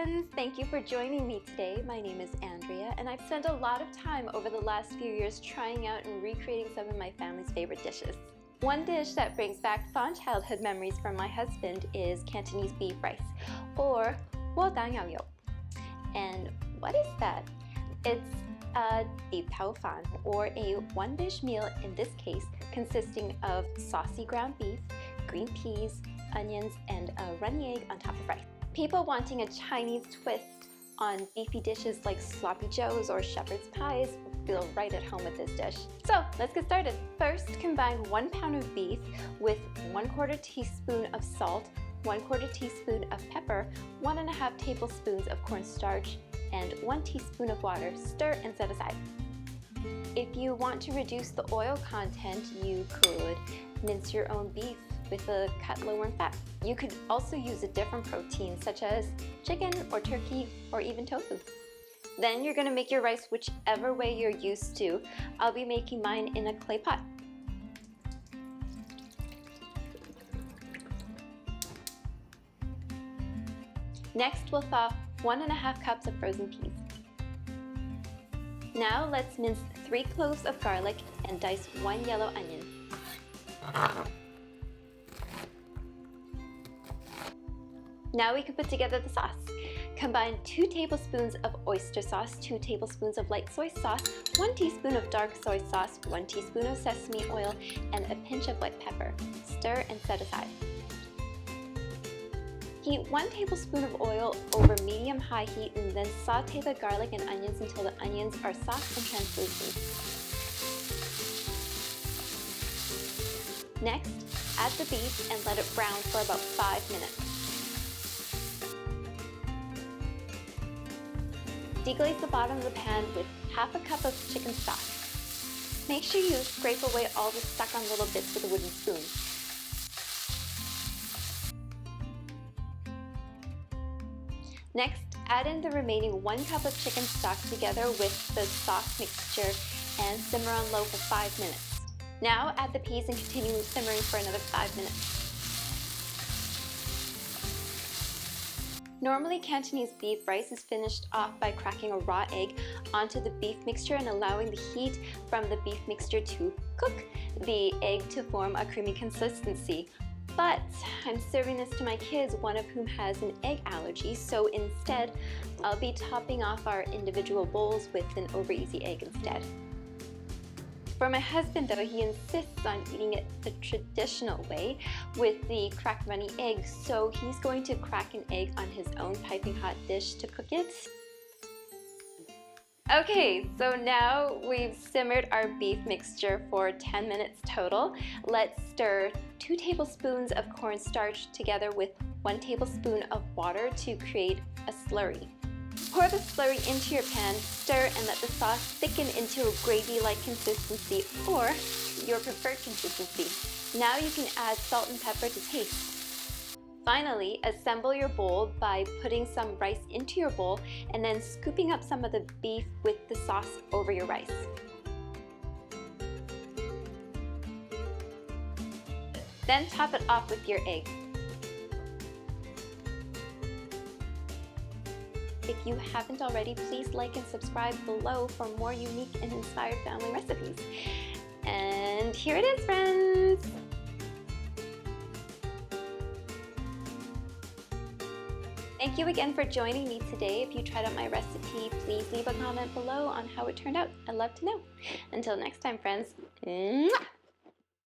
friends! Thank you for joining me today. My name is Andrea, and I've spent a lot of time over the last few years trying out and recreating some of my family's favorite dishes. One dish that brings back fond childhood memories from my husband is Cantonese beef rice, or 窝蛋腰油. And what is that? It's a beef tao fan, or a one-dish meal in this case, consisting of saucy ground beef, green peas, onions, and a runny egg on top of rice. People wanting a Chinese twist on beefy dishes like sloppy joes or shepherd's pies feel right at home with this dish. So let's get started. First, combine 1 pound of beef with 1/4 teaspoon of salt, 1/4 teaspoon of pepper, 1½ tablespoons of cornstarch, and 1 teaspoon of water. Stir and set aside. If you want to reduce the oil content, you could mince your own beef with a cut lower in fat. You could also use a different protein such as chicken or turkey or even tofu. Then you're going to make your rice whichever way you're used to. I'll be making mine in a clay pot. Next, we'll thaw 1½ cups of frozen peas. Now let's mince 3 cloves of garlic and dice 1 yellow onion. Now we can put together the sauce. Combine 2 tablespoons of oyster sauce, 2 tablespoons of light soy sauce, 1 teaspoon of dark soy sauce, 1 teaspoon of sesame oil, and a pinch of white pepper. Stir and set aside. Heat 1 tablespoon of oil over medium-high heat and then saute the garlic and onions until the onions are soft and translucent. Next, add the beef and let it brown for about 5 minutes. Deglaze the bottom of the pan with ½ cup of chicken stock. Make sure you scrape away all the stuck-on little bits with a wooden spoon. Next, add in the remaining 1 cup of chicken stock together with the sauce mixture and simmer on low for 5 minutes. Now add the peas and continue simmering for another 5 minutes. Normally, Cantonese beef rice is finished off by cracking a raw egg onto the beef mixture and allowing the heat from the beef mixture to cook the egg to form a creamy consistency. But I'm serving this to my kids, one of whom has an egg allergy, so instead I'll be topping off our individual bowls with an over-easy egg instead. For my husband though, he insists on eating it the traditional way with the cracked runny egg, so he's going to crack an egg on his own piping hot dish to cook it. Okay, so now we've simmered our beef mixture for 10 minutes total. Let's stir 2 tablespoons of cornstarch together with 1 tablespoon of water to create a slurry. Pour the slurry into your pan, stir, and let the sauce thicken into a gravy-like consistency or your preferred consistency. Now you can add salt and pepper to taste. Finally, assemble your bowl by putting some rice into your bowl and then scooping up some of the beef with the sauce over your rice. Then top it off with your egg. If you haven't already, please like and subscribe below for more unique and inspired family recipes. And here it is, friends! Thank you again for joining me today. If you tried out my recipe, please leave a comment below on how it turned out. I'd love to know. Until next time, friends. Mwah!